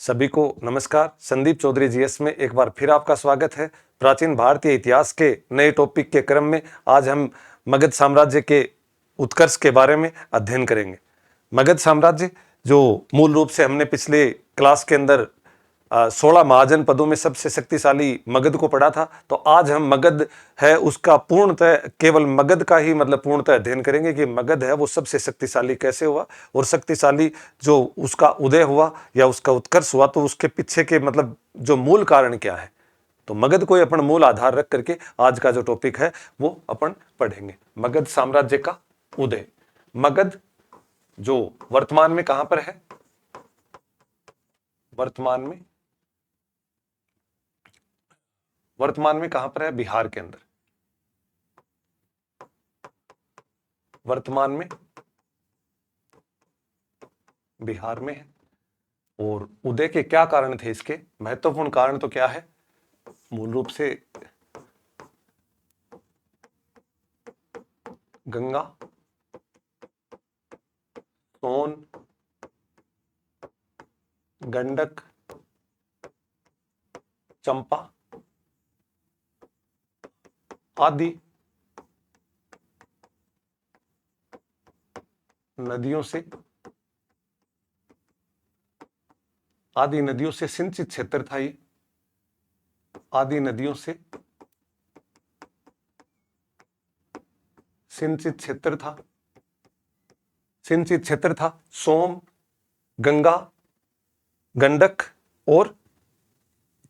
सभी को नमस्कार। संदीप चौधरी जीएस में एक बार फिर आपका स्वागत है। प्राचीन भारतीय इतिहास के नए टॉपिक के क्रम में आज हम मगध साम्राज्य के उत्कर्ष के बारे में अध्ययन करेंगे। मगध साम्राज्य जो मूल रूप से हमने पिछले क्लास के अंदर 16 महाजनपदों में सबसे शक्तिशाली मगध को पढ़ा था, तो आज हम मगध है उसका पूर्णतः केवल मगध का ही पूर्णतः अध्ययन करेंगे कि मगध है वो सबसे शक्तिशाली कैसे हुआ और शक्तिशाली जो उसका उदय हुआ या उसका उत्कर्ष हुआ तो उसके पीछे के जो मूल कारण क्या है। तो मगध को अपन मूल आधार रख करके आज का जो टॉपिक है वो अपन पढ़ेंगे। मगध साम्राज्य का उदय। मगध जो वर्तमान में कहां पर है? वर्तमान में कहां पर है? बिहार के अंदर। वर्तमान में बिहार में है। और उदय के क्या कारण थे? इसके महत्वपूर्ण कारण तो क्या है? मूल रूप से गंगा, सोन, गंडक, चंपा आदि नदियों से सिंचित क्षेत्र था। ये आदि नदियों से सिंचित क्षेत्र था। सोम, गंगा, गंडक और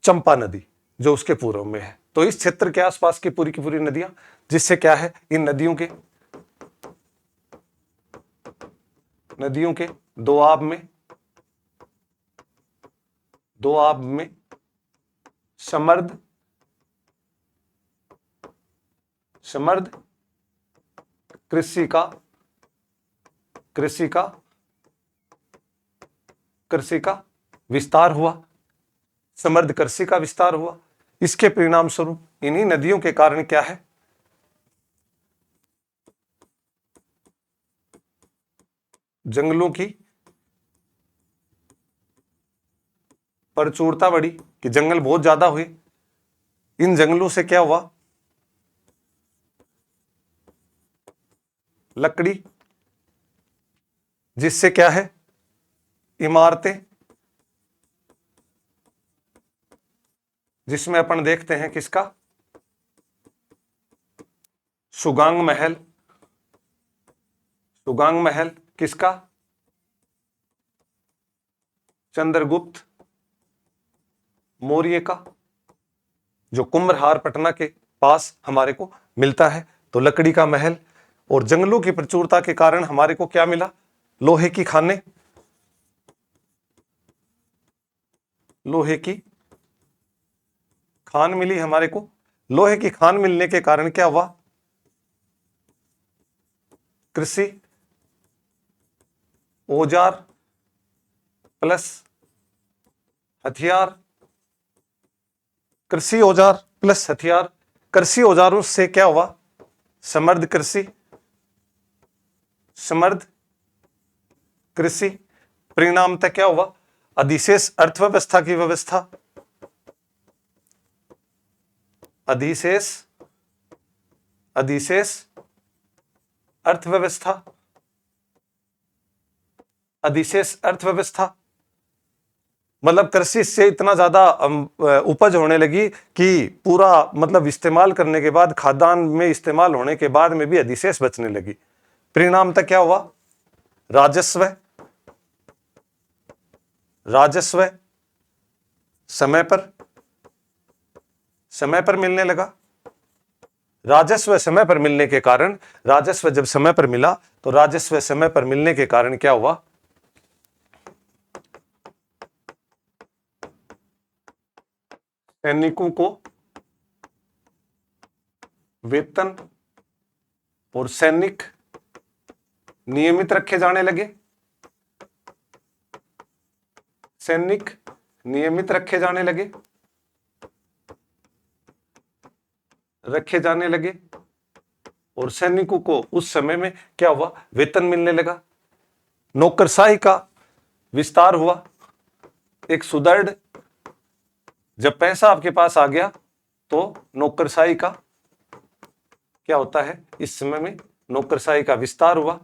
चंपा नदी जो उसके पूर्व में है। तो इस क्षेत्र के आसपास की पूरी नदियां, जिससे क्या है, इन नदियों के दोआब में समर्द कृषि का विस्तार हुआ। समर्द कृषि का विस्तार हुआ। इसके परिणाम स्वरूप इन्हीं नदियों के कारण क्या है, जंगलों की प्रचुरता बढ़ी, कि जंगल बहुत ज्यादा हुए। इन जंगलों से क्या हुआ, लकड़ी, जिससे क्या है, इमारतें, जिसमें अपन देखते हैं किसका, सुगांग महल किसका, चंद्रगुप्त मौर्य का, जो कुम्भलहार पटना के पास हमारे को मिलता है। तो लकड़ी का महल और जंगलों की प्रचुरता के कारण हमारे को क्या मिला, लोहे की खान मिली हमारे को। लोहे की खान मिलने के कारण क्या हुआ, कृषि औजार प्लस हथियार। कृषि औजारों से क्या हुआ, समर्द कृषि। परिणामतः क्या हुआ, अधिशेष अर्थव्यवस्था की व्यवस्था। अधिशेष अर्थव्यवस्था मतलब कृषि से इतना ज्यादा उपज होने लगी कि पूरा इस्तेमाल करने के बाद, खाद्यान्न में इस्तेमाल होने के बाद में भी अधिशेष बचने लगी। परिणामतः क्या हुआ, राजस्व समय पर मिलने लगा। राजस्व समय पर मिलने के कारण, राजस्व जब समय पर मिला तो राजस्व समय पर मिलने के कारण क्या हुआ, सैनिकों को वेतन और सैनिक नियमित रखे जाने लगे। और सैनिकों को उस समय में क्या हुआ, वेतन मिलने लगा। नौकरशाही का विस्तार हुआ। एक सुदृढ़, जब पैसा आपके पास आ गया तो नौकरशाही का क्या होता है, इस समय में नौकरशाही का विस्तार हुआ।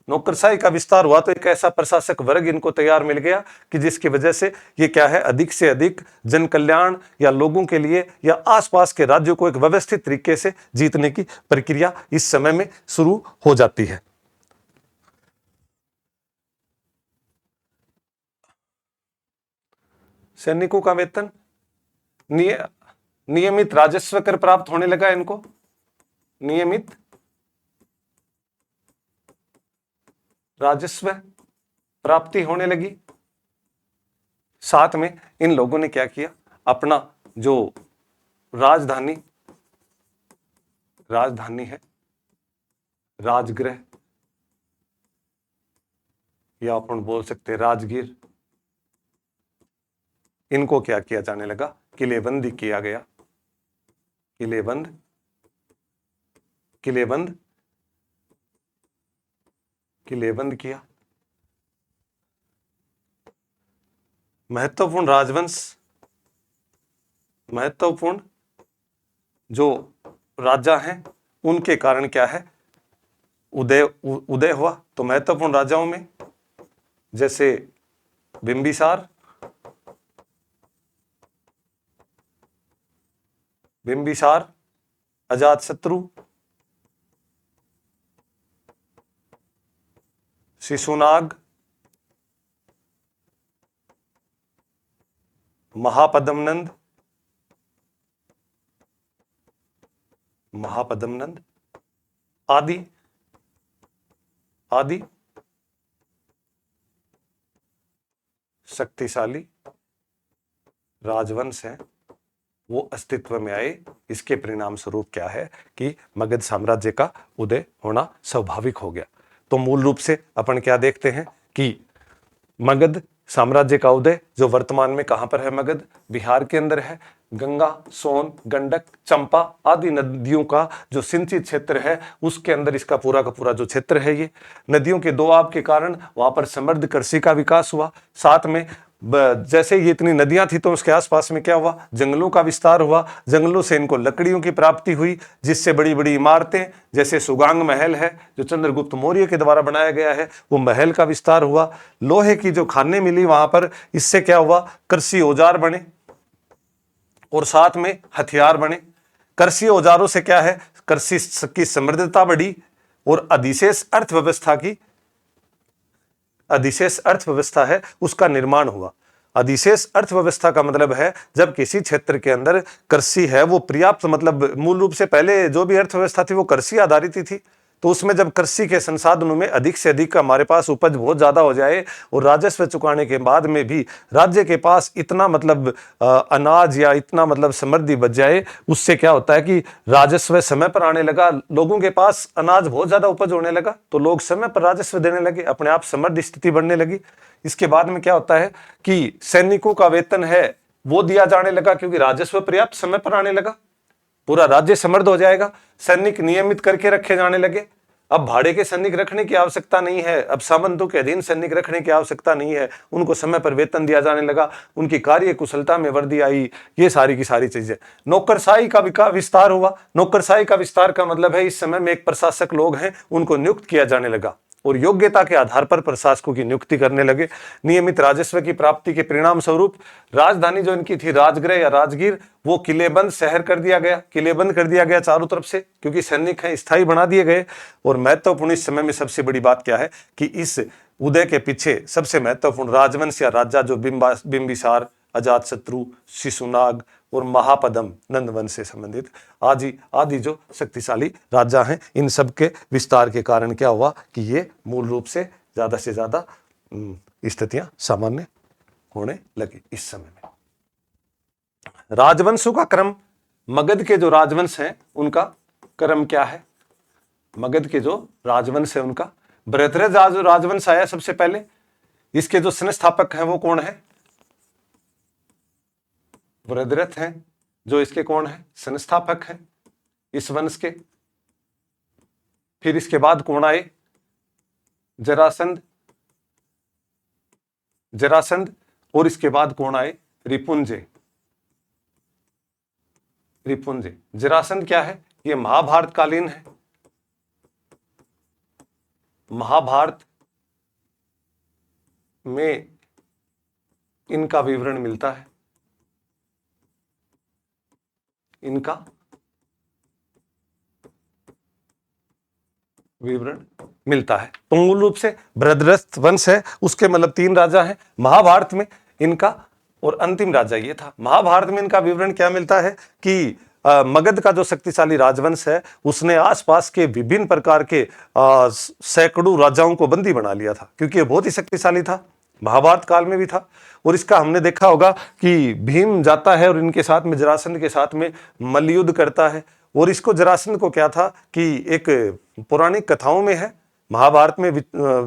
नौकरशाही का विस्तार हुआ तो एक ऐसा प्रशासक वर्ग इनको तैयार मिल गया कि जिसकी वजह से ये क्या है, अधिक से अधिक जन कल्याण या लोगों के लिए या आसपास के राज्यों को एक व्यवस्थित तरीके से जीतने की प्रक्रिया इस समय में शुरू हो जाती है। सैनिकों का वेतन, नियमित राजस्व कर प्राप्त होने लगा इनको, नियमित राजस्व प्राप्ति होने लगी। साथ में इन लोगों ने क्या किया, अपना जो राजधानी है, राजगृह या अपन बोल सकते हैं राजगीर, इनको क्या किया जाने लगा, किलेबंदी किया गया। किलेबंद किया। महत्वपूर्ण जो राजा हैं उनके कारण क्या है, उदय हुआ। तो महत्वपूर्ण राजाओं में जैसे बिंबिसार, अजातशत्रु, शिशुनाग, महापद्मनंद आदि शक्तिशाली राजवंश हैं, वो अस्तित्व में आए। इसके परिणाम स्वरूप क्या है कि मगध साम्राज्य का उदय होना स्वाभाविक हो गया। तो मूल रूप से अपन क्या देखते हैं कि मगध साम्राज्य का उदय जो वर्तमान में कहां पर है, मगध बिहार के अंदर है। गंगा, सोन, गंडक, चंपा आदि नदियों का जो सिंचित क्षेत्र है उसके अंदर इसका पूरा का पूरा जो क्षेत्र है, ये नदियों के दोआब के कारण वहां पर समृद्ध कृषि का विकास हुआ। साथ में जैसे ये इतनी नदियां थी तो उसके आसपास में क्या हुआ, जंगलों का विस्तार हुआ। जंगलों से इनको लकड़ियों की प्राप्ति हुई, जिससे बड़ी बड़ी इमारतें जैसे सुगांग महल है जो चंद्रगुप्त मौर्य के द्वारा बनाया गया है, वो महल का विस्तार हुआ। लोहे की जो खानें मिली वहां पर, इससे क्या हुआ, कृषि औजार बने और साथ में हथियार बने। कृषि औजारों से क्या है, कृषि की समृद्धता बढ़ी और अधिशेष अर्थव्यवस्था है उसका निर्माण हुआ। अधिशेष अर्थव्यवस्था का मतलब है जब किसी क्षेत्र के अंदर कृषि है वो पर्याप्त, मतलब मूल रूप से पहले जो भी अर्थव्यवस्था थी वो कृषि आधारित ही थी। तो उसमें जब कृषि के संसाधनों में अधिक से अधिक हमारे पास उपज बहुत ज्यादा हो जाए और राजस्व चुकाने के बाद में भी राज्य के पास इतना मतलब अनाज या इतना मतलब समृद्धि बच जाए, उससे क्या होता है कि राजस्व समय पर आने लगा, लोगों के पास अनाज बहुत ज्यादा उपज होने लगा तो लोग समय पर राजस्व देने लगे, अपने आप समृद्ध स्थिति बढ़ने लगी। इसके बाद में क्या होता है कि सैनिकों का वेतन है वो दिया जाने लगा क्योंकि राजस्व पर्याप्त समय पर आने लगा, पूरा राज्य समृद्ध हो जाएगा। सैनिक नियमित करके रखे जाने लगे, अब भाड़े के सैनिक रखने की आवश्यकता नहीं है, अब सामंतों के अधीन सैनिक रखने की आवश्यकता नहीं है, उनको समय पर वेतन दिया जाने लगा, उनकी कार्य कुशलता में वृद्धि आई, ये सारी की सारी चीजें। नौकरशाही का विस्तार हुआ। नौकरशाही का विस्तार का मतलब है इस समय में एक प्रशासक लोग हैं उनको नियुक्त किया जाने लगा और योग्यता के आधार पर प्रशासकों की नियुक्ति करने लगे। नियमित राजस्व की प्राप्ति के परिणाम स्वरूप राजधानी जो इनकी थी राजगृह या राजगीर, वो किलेबंद शहर कर दिया गया, किलेबंद कर दिया गया चारों तरफ से, क्योंकि सैनिक हैं स्थायी बना दिए गए। और महत्वपूर्ण इस समय में सबसे बड़ी बात क्या है कि इस उदय के पीछे सबसे महत्वपूर्ण राजवंश या राजा जो बिंबिसार, अजातशत्रु, शिशुनाग और महापद्म नंद वंश से संबंधित आदि जो शक्तिशाली राजा हैं, इन सब के विस्तार के कारण क्या हुआ कि ये मूल रूप से ज्यादा स्थितियां सामान्य होने लगी। इस समय में राजवंशों का क्रम, मगध के जो राजवंश हैं उनका क्रम क्या है, मगध के जो राजवंश है उनका बृहद्रथ राजवंश आया सबसे पहले। इसके जो संस्थापक हैं वो कौन है, बृहद्रथ हैं जो इसके कौन है, संस्थापक हैं इस वंश के। फिर इसके बाद कौन आए, जरासंध और इसके बाद कौन आए? रिपुंजय। रिपुंजय। जरासंध क्या है? ये महाभारत कालीन है। महाभारत में इनका विवरण मिलता है, इनका विवरण मिलता है। तो मूल रूप से बृहद्रथ वंश है, उसके मतलब 3 राजा हैं महाभारत में इनका, और अंतिम राजा ये था। महाभारत में इनका विवरण क्या मिलता है कि मगध का जो शक्तिशाली राजवंश है उसने आसपास के विभिन्न प्रकार के सैकड़ों राजाओं को बंदी बना लिया था, क्योंकि ये बहुत ही शक्तिशाली था, महाभारत काल में भी था। और इसका हमने देखा होगा कि भीम जाता है और इनके साथ में जरासंध के साथ में मल्लयुद्ध करता है। और इसको जरासंध को क्या था कि एक पौराणिक कथाओं में है, महाभारत में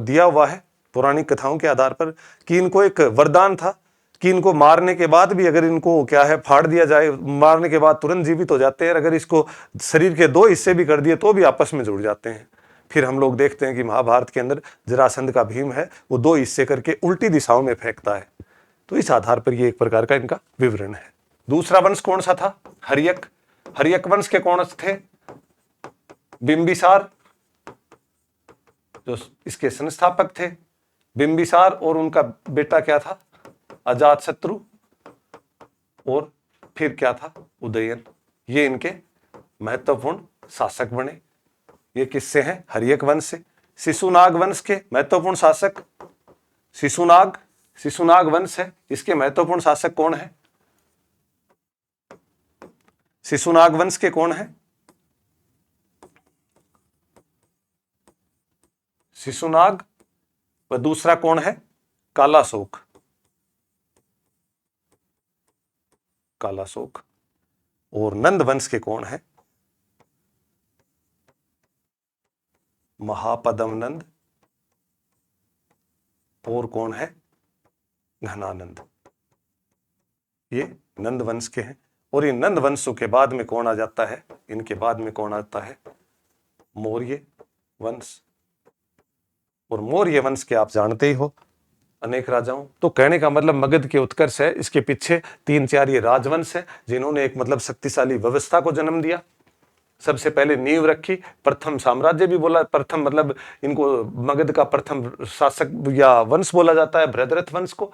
दिया हुआ है पौराणिक कथाओं के आधार पर, कि इनको एक वरदान था कि इनको मारने के बाद भी अगर इनको क्या है फाड़ दिया जाए, मारने के बाद तुरंत जीवित हो जाते हैं, अगर इसको शरीर के 2 हिस्से भी कर दिए तो भी आपस में जुड़ जाते हैं। फिर हम लोग देखते हैं कि महाभारत के अंदर जरासंध का भीम है वो 2 हिस्से करके उल्टी दिशाओं में फेंकता है। तो इस आधार पर ये एक प्रकार का इनका विवरण है। दूसरा वंश कौन सा था? हर्यक। हर्यक वंश के कौन थे? बिंबिसार, जो इसके संस्थापक थे। बिंबिसार और उनका बेटा क्या था? अजातशत्रु, और फिर क्या था? उदयन। ये इनके महत्वपूर्ण शासक बने। ये किससे हैं? हर्यक वंश से। शिशुनाग वंश के महत्वपूर्ण शासक शिशुनाग वंश है, इसके महत्वपूर्ण शासक कौन है? शिशुनाग वंश के कौन है? शिशुनाग। व दूसरा कौन है? कालाशोक। कालाशोक। और नंद वंश के कौन है? महापद्म नंद। और कौन है? घनानंद। ये नंद वंश के हैं। और ये नंद वंशों के बाद में कौन आ जाता है? इनके बाद में कौन आता है? मौर्य वंश। और मौर्य वंश के आप जानते ही हो अनेक राजाओं। तो कहने का मतलब मगध के उत्कर्ष है, इसके पीछे 3-4 ये राजवंश है जिन्होंने एक मतलब शक्तिशाली व्यवस्था को जन्म दिया। सबसे पहले नींव रखी, प्रथम साम्राज्य भी बोला, प्रथम मतलब इनको मगध का प्रथम शासक या वंश बोला जाता है बृहद्रथ वंश को।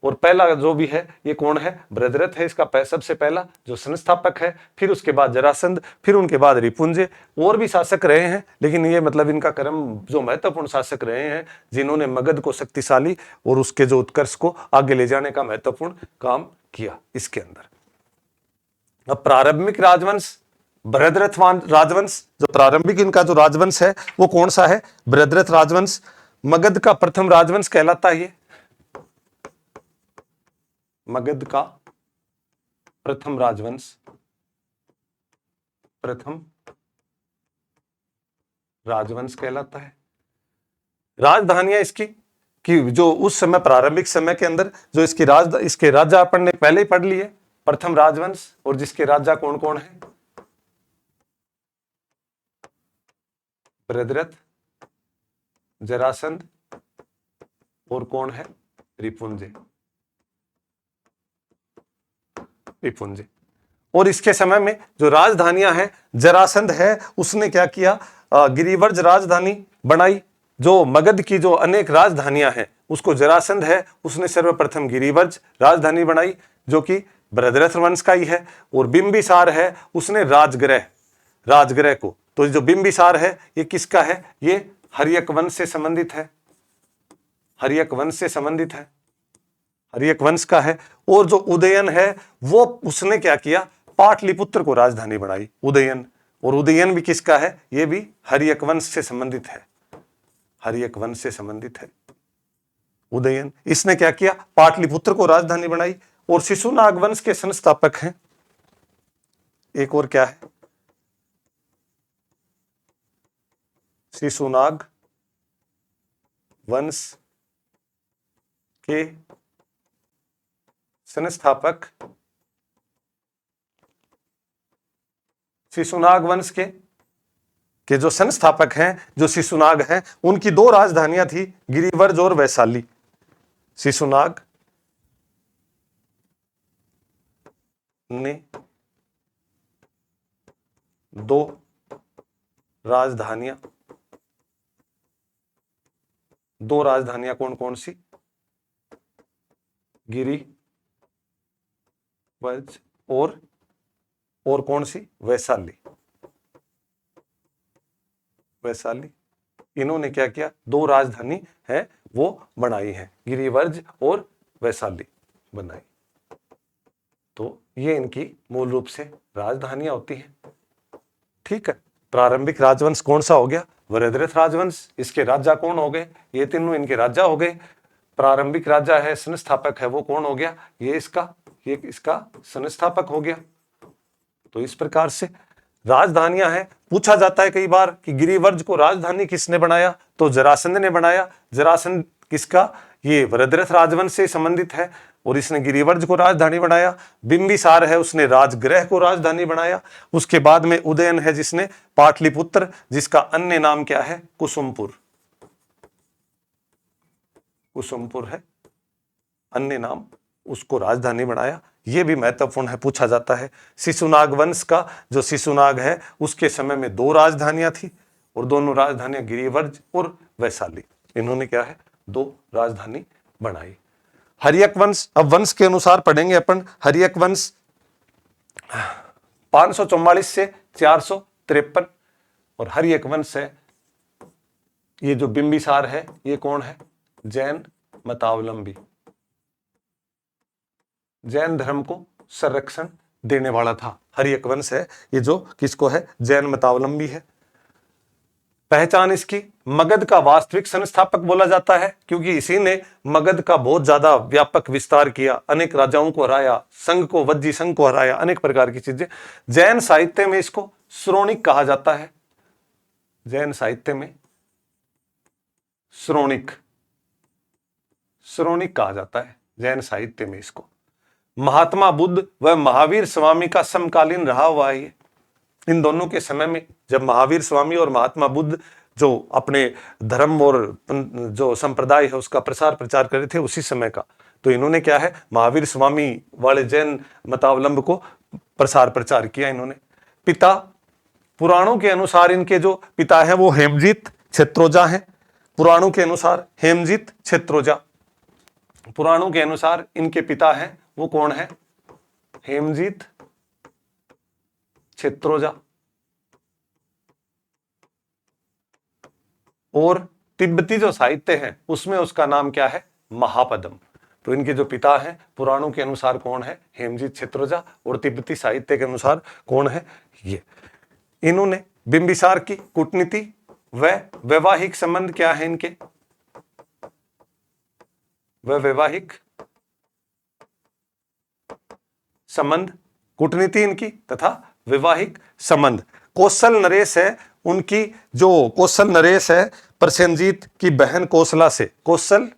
और पहला जो भी है ये कौन है? बृहद्रथ है, इसका सबसे पहला जो संस्थापक है। फिर उसके बाद जरासंध, फिर उनके बाद रिपुंजय। और भी शासक रहे हैं, लेकिन ये मतलब इनका क्रम जो महत्वपूर्ण शासक रहे हैं जिन्होंने मगध को शक्तिशाली और उसके जो उत्कर्ष को आगे ले जाने का महत्वपूर्ण काम किया इसके अंदर। अब प्रारंभिक राजवंश बृहद्रथ राजवंश, जो प्रारंभिक इनका जो राजवंश है वो कौन सा है? बृहद्रथ राजवंश। मगध का प्रथम राजवंश कहलाता है। ये मगध का प्रथम राजवंश, प्रथम राजवंश कहलाता है। राजधानियां इसकी कि जो उस समय प्रारंभिक समय के अंदर जो इसके राजा अपन ने पहले ही पढ़ लिए, प्रथम राजवंश, और जिसके राजा कौन कौन है? बृहद्रथ, जरासंध, और कौन है? रिपुंजय। रिपुंजय। और इसके समय में जो राजधानियां हैं, जरासंध है उसने क्या किया? गिरिवर्ज राजधानी बनाई। जो मगध की जो अनेक राजधानियां हैं उसको जरासंध है उसने सर्वप्रथम गिरिवर्ज राजधानी बनाई, जो कि बृहद्रथ वंश का ही है। और बिंबिसार है उसने राजगृह को। तो जो बिंबिसार है ये किसका है? ये हर्यक वंश से संबंधित है। हर्यक वंश से संबंधित है, हर्यक वंश का है। और जो उदयन है वो उसने क्या किया? पाटलिपुत्र को राजधानी बनाई, उदयन। और उदयन भी किसका है? ये भी हर्यक वंश से संबंधित है, हर्यक वंश से संबंधित है उदयन। इसने क्या किया? पाटलिपुत्र को राजधानी बनाई। और शिशुनाग वंश के संस्थापक हैं एक और क्या है? शिशुनाग वंश के संस्थापक, शिशुनाग वंश के जो संस्थापक हैं, जो शिशुनाग हैं, उनकी 2 राजधानियां थी, गिरिवर्ज और वैशाली। शिशुनाग ने दो राजधानियां कौन कौन सी? गिरिवर्ज और कौन सी? वैशाली। इन्होंने क्या किया? दो राजधानी है वो बनाई है, गिरिवर्ज और वैशाली बनाई। तो ये इनकी मूल रूप से राजधानियां होती हैं। ठीक है। प्रारंभिक राजवंश कौन सा हो गया? वृहद्रथ राजवंश। इसके राजा कौन हो गए? ये तीनों इनके राजा हो गए। प्रारंभिक राजा है, संस्थापक है, वो कौन हो गया? ये इसका संस्थापक हो गया। तो इस प्रकार से राजधानियां हैं। पूछा जाता है कई बार कि गिरिवर्ज को राजधानी किसने बनाया? तो जरासंध ने बनाया। जरासंध किसका? ये वृहद्रथ राजवंश से संबंधित है और इसने गिरिवर्ज को राजधानी बनाया। बिंबिसार है, उसने राजगृह को राजधानी बनाया। उसके बाद में उदयन है, जिसने पाटलिपुत्र, जिसका अन्य नाम क्या है? कुसुमपुर है अन्य नाम, उसको राजधानी बनाया। यह भी महत्वपूर्ण है, पूछा जाता है। शिशुनाग वंश का जो शिशुनाग है, उसके समय में दो राजधानियां थी और दोनों राजधानियां गिरिवर्ज और वैशाली। इन्होंने क्या है? दो राजधानी बनाई। हर्यक वंश, अब वंश के अनुसार पढ़ेंगे अपन। हर्यक वंश 544 से 453 और हर्यक वंश है, ये जो बिंबिसार है, ये कौन है? जैन मतावलंबी, जैन धर्म को संरक्षण देने वाला था। हर्यक वंश है ये, जो किसको है? जैन मतावलंबी है। पहचान इसकी, मगध का वास्तविक संस्थापक बोला जाता है, क्योंकि इसी ने मगध का बहुत ज्यादा व्यापक विस्तार किया, अनेक राजाओं को हराया, संघ को, वज्जी संघ को हराया, अनेक प्रकार की चीजें। जैन साहित्य में इसको श्रोणिक कहा जाता है। जैन साहित्य में श्रोणिक कहा जाता है, जैन साहित्य में इसको। महात्मा बुद्ध व महावीर स्वामी का समकालीन रहा हुआ है। इन दोनों के समय में, जब महावीर स्वामी और महात्मा बुद्ध जो अपने धर्म और जो संप्रदाय है उसका प्रसार प्रचार कर रहे थे, उसी समय का। तो इन्होंने क्या है? महावीर स्वामी वाले जैन मतावलंब को प्रसार प्रचार किया इन्होंने। पिता, पुराणों के अनुसार इनके जो पिता है वो हेमजीत क्षेत्रोजा हैं। पुराणों के अनुसार हेमजीत क्षेत्रोजा, पुराणों के अनुसार इनके पिता हैं, वो कौन है? हेमजीत क्षेत्रोजा। और तिब्बती जो साहित्य है उसमें उसका नाम क्या है? महापद्म। तो इनके जो पिता हैं पुराणों के अनुसार कौन है? हेमजीत क्षेत्रोजा। और तिब्बती साहित्य के अनुसार कौन है? ये। इन्होंने बिंबिसार की कूटनीति व वैवाहिक संबंध क्या है इनके? वैवाहिक संबंध, कूटनीति इनकी तथा वैवाहिक संबंध। कौशल नरेश है, उनकी जो कौशल नरेश है प्रसेनजीत की बहन कौशला से, कौशल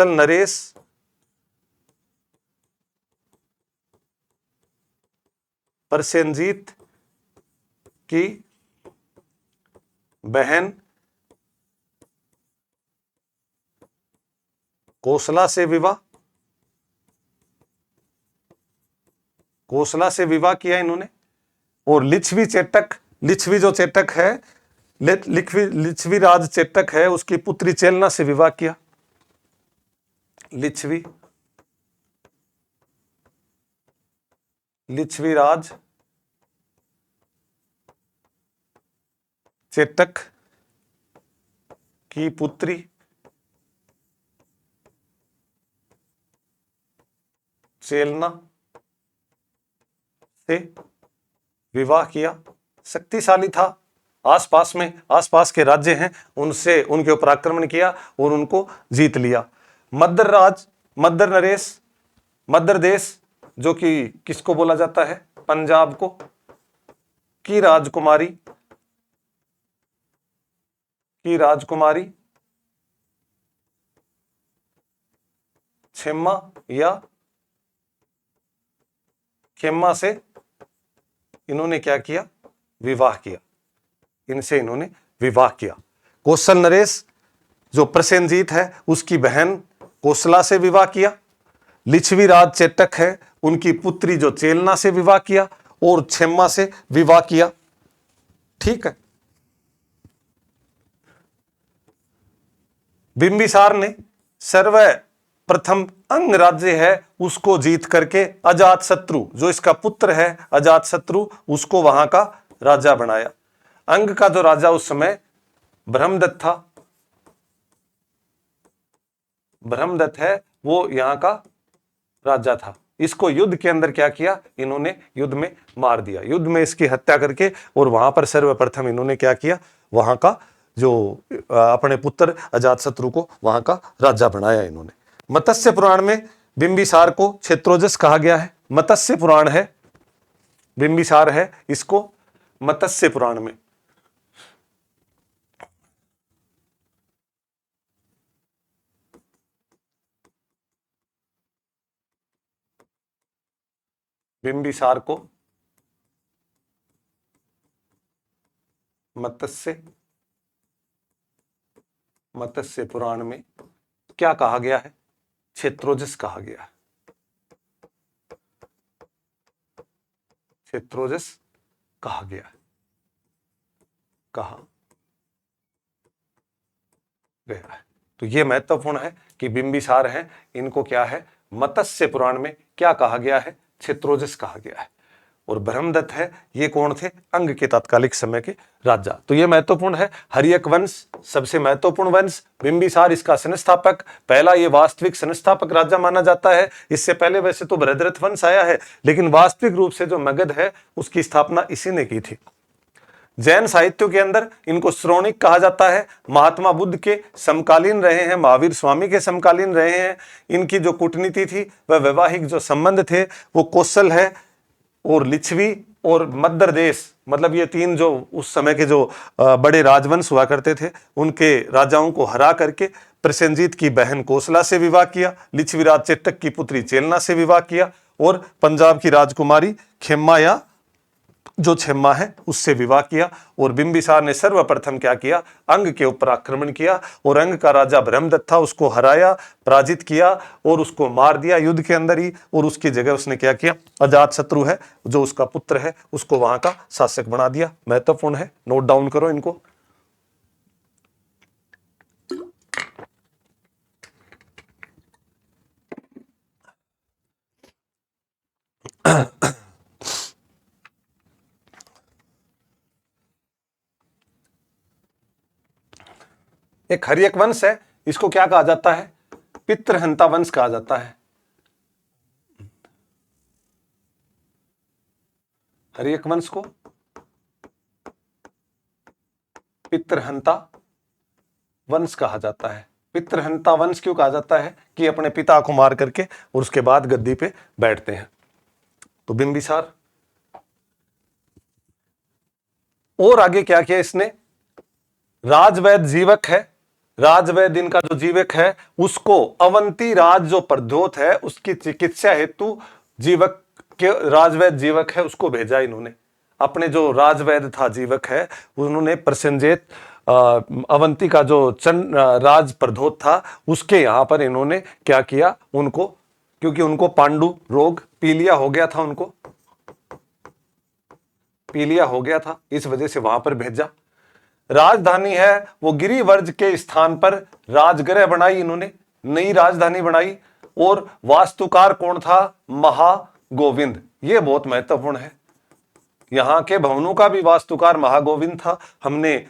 नरेश प्रसेनजीत की बहन कौशला से विवाह किया इन्होंने। और लिच्छवी जो चेटक है, लिच्छवी राज चेटक है, उसकी पुत्री चेलना से विवाह किया। लिच्छवी राज चेटक की पुत्री चेलना से विवाह किया। शक्तिशाली था, आसपास के राज्य हैं उनसे उनके ऊपर आक्रमण किया और उनको जीत लिया। मद्र देश जो कि किसको बोला जाता है? पंजाब को, की राजकुमारी खेम्मा से इन्होंने क्या किया? विवाह किया। इनसे इन्होंने विवाह किया। कौशल नरेश जो प्रसेनजीत है उसकी बहन कौशला से विवाह किया। लिच्छवी राज चेटक है, उनकी पुत्री जो चेलना से विवाह किया और क्षेमा से विवाह किया। ठीक है। बिंबिसार ने सर्वप्रथम अंग राज्य है उसको जीत करके अजात शत्रु, जो इसका पुत्र है अजात शत्रु, उसको वहां का राजा बनाया। अंग का जो राजा उस समय ब्रह्मदत्त था, ब्रह्मदत्त है वो यहां का राजा था। इसको युद्ध के अंदर क्या किया, इन्होंने युद्ध में मार दिया, युद्ध में इसकी हत्या करके, और वहां पर सर्वप्रथम इन्होंने क्या किया, वहां का जो अपने पुत्र अजातशत्रु को वहां का राजा बनाया इन्होंने। मत्स्य पुराण में बिंबिसार को क्षेत्रोजस कहा गया है। मत्स्य पुराण है, बिंबिसार है, इसको मत्स्य पुराण में बिंबिसार को मत्स्य पुराण में क्या कहा गया है, क्षेत्रोजस कहा गया है। क्षेत्रोजस कहा गया है, कहा गया है। तो ये महत्वपूर्ण है कि बिंबिसार हैं, इनको क्या है, मत्स्य पुराण में क्या कहा गया है, क्षेत्रोजस कहा गया है। और ब्रह्मदत्त है, ये कौन थे, अंग के तात्कालिक समय के राजा। तो ये महत्वपूर्ण है। हर्यक वंश सबसे महत्वपूर्ण वंश, बिंबिसार इसका संस्थापक, पहला ये वास्तविक संस्थापक राजा माना जाता है। इससे पहले वैसे तो भरतरथ वंश आया है, लेकिन वास्तविक रूप से जो मगध है उसकी स्थापना इसी ने की थी। जैन साहित्यों के अंदर इनको श्रोणिक कहा जाता है। महात्मा बुद्ध के समकालीन रहे हैं, महावीर स्वामी के समकालीन रहे हैं। इनकी जो कूटनीति थी वह वैवाहिक जो संबंध थे वो कौशल है और लिच्छवी और मद्र देश, मतलब ये तीन जो उस समय के जो बड़े राजवंश हुआ करते थे उनके राजाओं को हरा करके प्रसेनजीत की बहन कोसला से विवाह किया, लिच्छवी राज चेटक की पुत्री चेलना से विवाह किया, और पंजाब की राजकुमारी खेम्मा या जो क्षेमा है उससे विवाह किया। और बिंबिसार ने सर्वप्रथम क्या किया, अंग के ऊपर आक्रमण किया, और अंग का राजा ब्रह्मदत्त था उसको हराया, पराजित किया और उसको मार दिया युद्ध के अंदर ही। और उसकी जगह उसने क्या किया, अजातशत्रु है जो उसका पुत्र है उसको वहां का शासक बना दिया। महत्वपूर्ण है, नोट डाउन करो इनको। एक हर्यक वंश है, इसको क्या कहा जाता है, पितृहंता वंश कहा जाता है। हर्यक वंश को पितृहंता वंश कहा जाता है। पितृहंता वंश क्यों कहा जाता है, कि अपने पिता को मार करके और उसके बाद गद्दी पे बैठते हैं। तो बिंबिसार, और आगे क्या किया इसने, राजवैद जीवक है, राजवैद इनका जो जीवक है उसको अवंती राज जो प्रद्योत है उसकी चिकित्सा हेतु जीवक के, राजवैद जीवक है उसको भेजा इन्होंने। अपने जो राजवैद था जीवक है उन्होंने प्रसेनजीत अवंती का जो राज प्रद्योत था उसके यहां पर इन्होंने क्या किया, उनको, क्योंकि उनको पांडु रोग पीलिया हो गया था, उनको पीलिया हो गया था, इस वजह से वहां पर भेजा। राजधानी है वो गिरिवर्ज के स्थान पर राजगृह बनाई इन्होंने, नई राजधानी बनाई। और वास्तुकार कौन था, महागोविंद। ये बहुत महत्वपूर्ण है, यहां के भवनों का भी वास्तुकार महागोविंद था। हमने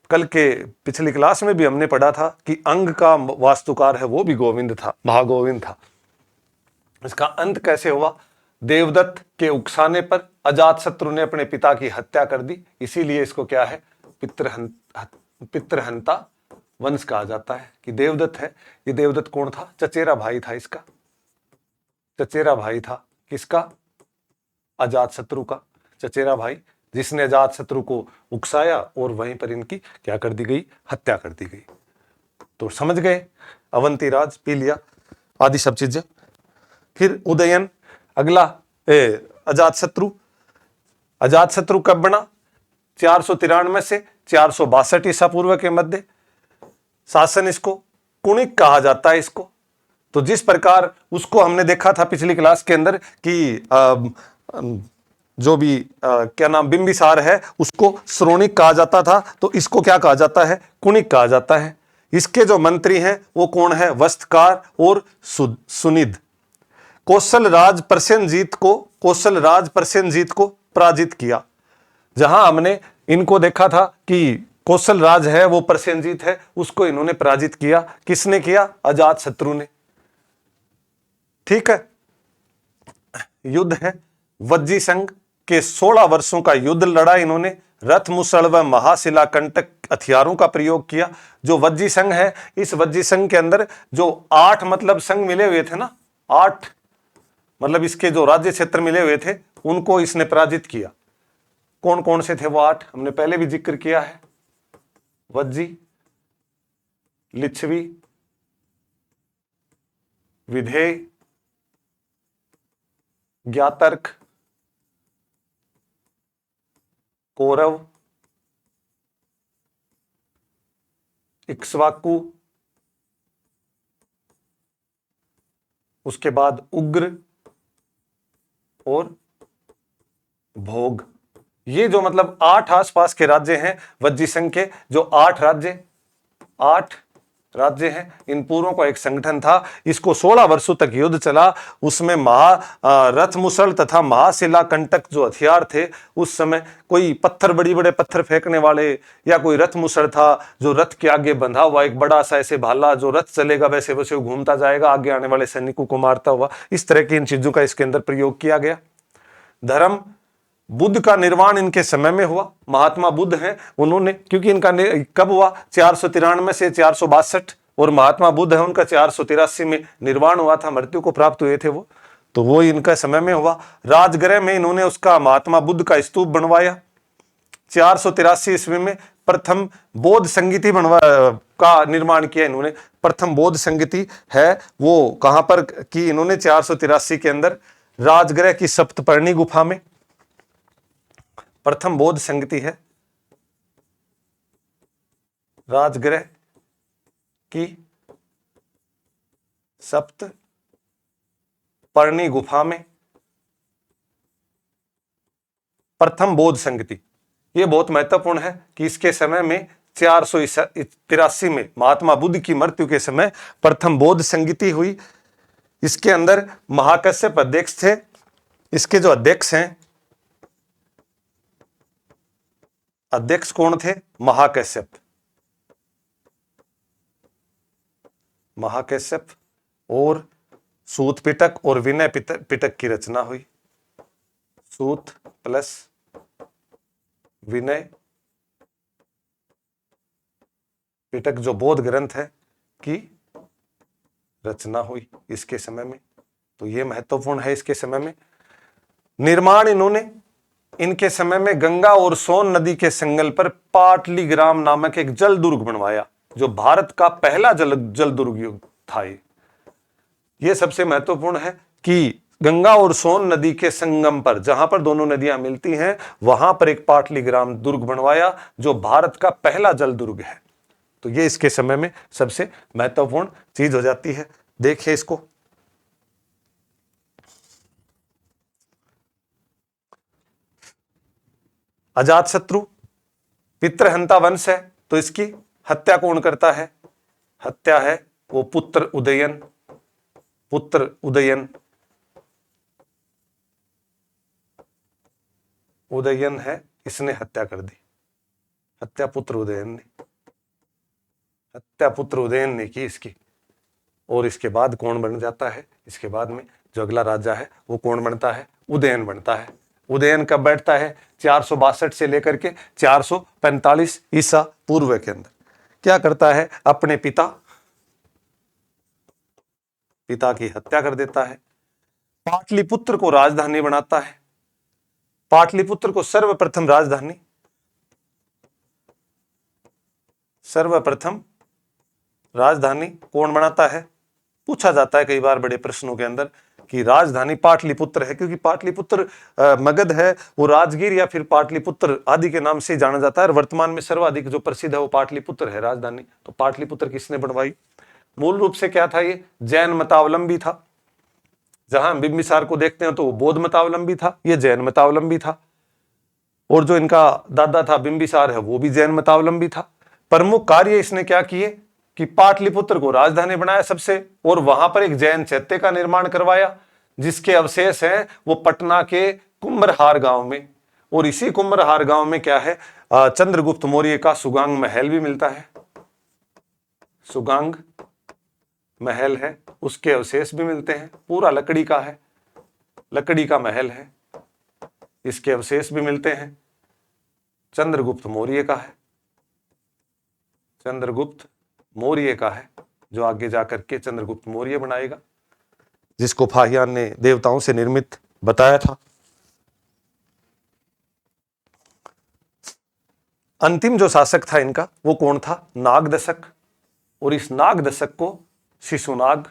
कल के पिछली क्लास में भी हमने पढ़ा था कि अंग का वास्तुकार है वो भी गोविंद था, महागोविंद था। इसका अंत कैसे हुआ, देवदत्त के उकसाने पर अजातशत्रु ने अपने पिता की हत्या कर दी, इसीलिए इसको क्या है, पितृहंता वंश कहा जाता है। कि देवदत्त है, ये देवदत्त कौन था, चचेरा भाई था इसका, चचेरा भाई था किसका, अजातशत्रु का चचेरा भाई, जिसने अजातशत्रु को उकसाया और वहीं पर इनकी क्या कर दी गई, हत्या कर दी गई। तो समझ गए, अवंती राज, पीलिया आदि सब चीजें। फिर उदयन, अगला अजातशत्रु। अजातशत्रु कब बना, 493 से 462 ईसा पूर्व के मध्य। शासन इसको कुणिक कहा जाता है, इसको तो जिस प्रकार उसको हमने देखा था पिछली क्लास के अंदर कि जो भी क्या नाम बिंबिसार है उसको श्रोणिक कहा जाता था, तो इसको क्या कहा जाता है, कुणिक कहा जाता है। इसके जो मंत्री हैं वो कौन है, वस्त्रकार और सुनिध। कौशल राज प्रसेनजीत को पराजित किया। जहां हमने इनको देखा था कि कौशल राज है वो प्रसेनजीत है, उसको इन्होंने पराजित किया। किसने किया, अजात शत्रु ने। ठीक है। युद्ध है वज्जी संघ के 16 वर्षों का युद्ध लड़ा इन्होंने। रथ मुसल व महाशिला कंटक हथियारों का प्रयोग किया। जो वज्जी संघ है, इस वज्जी संघ के अंदर जो 8 मतलब संघ मिले हुए थे ना, 8 मतलब इसके जो राज्य क्षेत्र मिले हुए थे उनको इसने पराजित किया। कौन कौन से थे वो 8, हमने पहले भी जिक्र किया है। वज्जी, लिच्छवी, विधेय, ज्ञातर्क, कौरव, इक्ष्वाकु, उसके बाद उग्र और भोग। ये जो मतलब 8 आसपास के राज्य हैं वज्जी संघ के, जो 8 राज्य हैं, इन पूर्वों का एक संगठन था। इसको 16 वर्षों तक युद्ध चला। उसमें रथ मुसल तथा महाशिला कंटक जो हथियार थे, उस समय कोई पत्थर, बड़ी बड़े पत्थर फेंकने वाले, या कोई रथ मुसल था जो रथ के आगे बंधा हुआ एक बड़ा सा ऐसे भाला, जो रथ चलेगा वैसे वैसे घूमता जाएगा, आगे आने वाले सैनिकों को मारता हुआ। इस तरह की इन चीजों का इसके अंदर प्रयोग किया गया। धर्म, बुद्ध का निर्वाण इनके समय में हुआ। महात्मा बुद्ध हैं, उन्होंने, क्योंकि इनका कब हुआ, 493 से 462, और महात्मा बुद्ध है उनका 483 में निर्वाण हुआ था, मृत्यु को प्राप्त हुए थे वो, तो वो इनका समय में हुआ। राजगृह में इन्होंने उसका महात्मा बुद्ध का स्तूप बनवाया। 483 ईस्वी में प्रथम बौद्ध संगीति का निर्माण किया इन्होंने। प्रथम बौद्ध संगीति है वो कहां पर की इन्होंने, 483 के अंदर राजगृह की सप्तपर्णी गुफा में प्रथम बौद्ध संगति है। राजगृह की सप्तपर्णी गुफा में प्रथम बौद्ध संगति। यह बहुत महत्वपूर्ण है कि इसके समय में 483 में महात्मा बुद्ध की मृत्यु के समय प्रथम बौद्ध संगति हुई। इसके अंदर महाकश्यप अध्यक्ष थे। इसके जो अध्यक्ष हैं, अध्यक्ष कौन थे, महाकश्यप और सूत पिटक और विनय पिटक की रचना हुई। सूत प्लस विनय पिटक जो बौद्ध ग्रंथ है की रचना हुई इसके समय में। तो यह महत्वपूर्ण है। इसके समय में निर्माण इनके समय में गंगा और सोन नदी के संगम पर पाटलीग्राम नामक एक जल दुर्ग बनवाया, जो भारत का पहला जल दुर्ग था। यह सबसे महत्वपूर्ण है कि गंगा और सोन नदी के संगम पर, जहां पर दोनों नदियां मिलती हैं, वहां पर एक पाटलीग्राम दुर्ग बनवाया, जो भारत का पहला जल दुर्ग है। तो यह इसके समय में सबसे महत्वपूर्ण चीज हो जाती है। देखिए इसको, अजातशत्रु पितृहंता वंश है, तो इसकी हत्या कौन करता है, हत्या है वो पुत्र उदयन है, इसने हत्या कर दी। हत्या पुत्र उदयन ने की इसकी। और इसके बाद कौन बन जाता है, इसके बाद में जो अगला राजा है वो कौन बनता है, उदयन बनता है। उदयन कब बैठता है, 462 से लेकर के 445 ईसा पूर्व के अंदर। क्या करता है, अपने पिता की हत्या कर देता है। पाटलिपुत्र को राजधानी बनाता है। पाटलिपुत्र को सर्वप्रथम राजधानी कौन बनाता है, पूछा जाता है कई बार बड़े प्रश्नों के अंदर कि राजधानी पाटलिपुत्र है, क्योंकि पाटलिपुत्र मगध है वो राजगीर या फिर पाटलिपुत्र आदि के नाम से जाना जाता है। और वर्तमान में सर्वाधिक जो प्रसिद्ध है वो पाटलिपुत्र है राजधानी। तो पाटलिपुत्र किसने बनवाई, मूल रूप से क्या था, ये जैन मतावलंबी था। जहां हम बिंबिसार को देखते हैं तो वो बौद्ध मतावलंबी था, ये जैन मतावलंबी था। और जो इनका दादा था बिंबिसार है, वो भी जैन मतावलंबी था। प्रमुख कार्य इसने क्या किए कि पाटलिपुत्र को राजधानी बनाया सबसे, और वहां पर एक जैन चैत्य का निर्माण करवाया, जिसके अवशेष हैं वो पटना के कुम्भरहार गांव में। और इसी कुम्भरहार गांव में क्या है, चंद्रगुप्त मौर्य का सुगांग महल भी मिलता है। सुगांग महल है, उसके अवशेष भी मिलते हैं, पूरा लकड़ी का है, लकड़ी का महल है, इसके अवशेष भी मिलते हैं। चंद्रगुप्त मौर्य का है, चंद्रगुप्त मौर्य का है, जो आगे जाकर के चंद्रगुप्त मौर्य बनाएगा, जिसको फाहियान ने देवताओं से निर्मित बताया था। अंतिम जो शासक था इनका वो कौन था, नागदशक। और इस नागदशक को शिशुनाग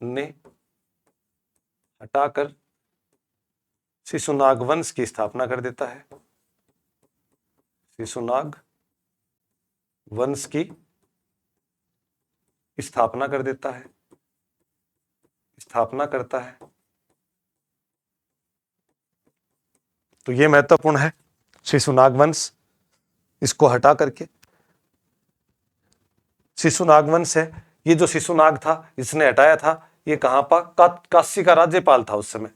ने हटाकर शिशुनाग वंश की स्थापना कर देता है। शिशुनाग वंश की स्थापना कर देता है, स्थापना करता है। तो ये महत्वपूर्ण है, शिशुनाग वंश, इसको हटा करके शिशुनाग वंश है। ये जो शिशुनाग था इसने हटाया था, ये कहां पर, काशी का राज्यपाल था उस समय,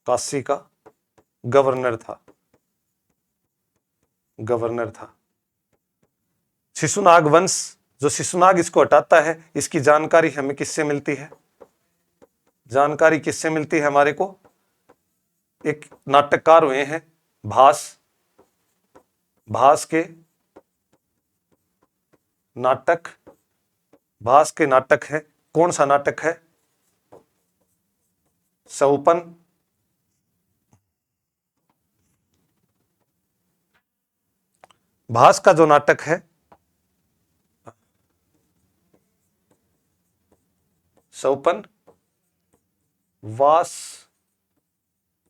काशी का गवर्नर था, गवर्नर था। शिशुनाग वंश, जो शिशुनाग इसको हटाता है, इसकी जानकारी हमें किससे मिलती है, जानकारी किससे मिलती है हमारे को, एक नाटककार हुए हैं भास, भास के नाटक, भास के नाटक है, कौन सा नाटक है, सौपन, भास का जो नाटक है सौपन वास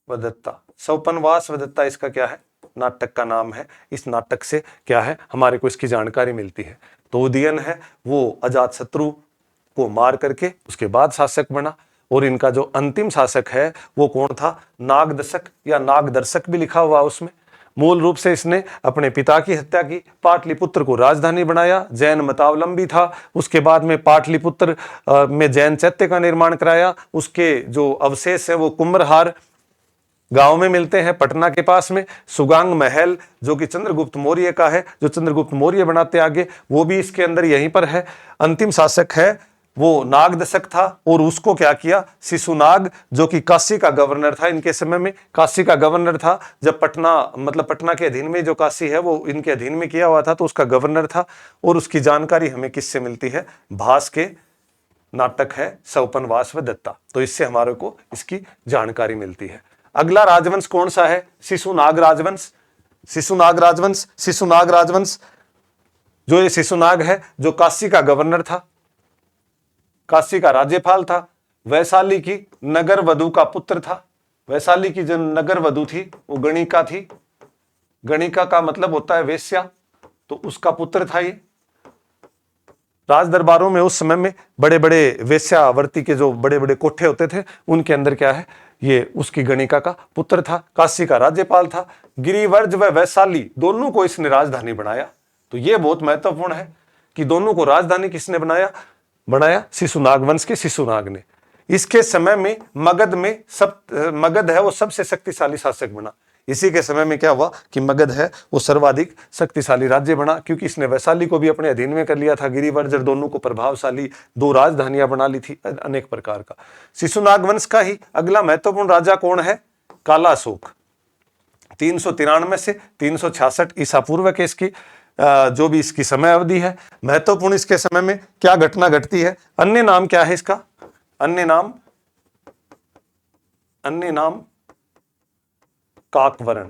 वदत्ता, सौपन वास वदत्ता इसका क्या है, नाटक का नाम है। इस नाटक से क्या है, हमारे को इसकी जानकारी मिलती है। तो उदयन है वो अजातशत्रु को मार करके उसके बाद शासक बना। और इनका जो अंतिम शासक है वो कौन था, नागदशक या नागदर्शक भी लिखा हुआ उसमें। मूल रूप से इसने अपने पिता की हत्या की, पाटलिपुत्र को राजधानी बनाया, जैन मतावलंबी था। उसके बाद में पाटलिपुत्र में जैन चैत्य का निर्माण कराया। उसके जो अवशेष है वो कुम्भरहार गांव में मिलते हैं, पटना के पास में। सुगांग महल जो कि चंद्रगुप्त मौर्य का है, जो चंद्रगुप्त मौर्य बनाते आगे, वो भी इसके अंदर यहीं पर है। अंतिम शासक है वो नागदशक था, और उसको क्या किया, शिशुनाग, जो कि काशी का गवर्नर था इनके समय में, काशी का गवर्नर था। जब पटना, मतलब पटना के अधीन में जो काशी है वो इनके अधीन में किया हुआ था, तो उसका गवर्नर था। और उसकी जानकारी हमें किससे मिलती है, भास के नाटक है सौपन वास व दत्ता, तो इससे हमारे को इसकी जानकारी मिलती है। अगला राजवंश कौन सा है, शिशुनाग राजवंश। शिशुनाग राजवंश, शिशुनाग राजवंश, जो ये शिशुनाग है जो काशी का गवर्नर था, काशी का राज्यपाल था, वैशाली की नगर वधु का पुत्र था। वैशाली की जो नगर वधु थी वो गणिका थी, गणिका का मतलब होता है वेश्या, तो उसका पुत्र था ये। राज दरबारों में उस समय में बड़े बड़े वेश्यावर्ती के जो बड़े बड़े कोठे होते थे, उनके अंदर क्या है, ये उसकी गणिका का पुत्र था, काशी का राज्यपाल था। गिरिवर्ज व वैशाली दोनों को इसने राजधानी बनाया। तो ये बहुत महत्वपूर्ण है कि दोनों को राजधानी किसने बनाया, शिशुनाग वंश के शिशुनाग ने। इसके समय में मगध है वो सबसे शक्तिशाली शासक बना। इसी के समय में क्या हुआ कि मगध है वो सर्वाधिक शक्तिशाली राज्य बना, क्योंकि इसने वैशाली को भी अपने अधीन में कर लिया था, गिरिवर्जर दोनों को प्रभावशाली, 2 राजधानियां बना ली थी, अनेक प्रकार का। शिशुनाग वंश का ही अगला महत्वपूर्ण राजा कौन है, काला अशोक। 393 से 366 ईसा पूर्व के इसकी जो भी इसकी समय अवधि है। महत्वपूर्ण इसके समय में क्या घटना घटती है, अन्य नाम क्या है इसका, अन्य नाम काकवर्ण,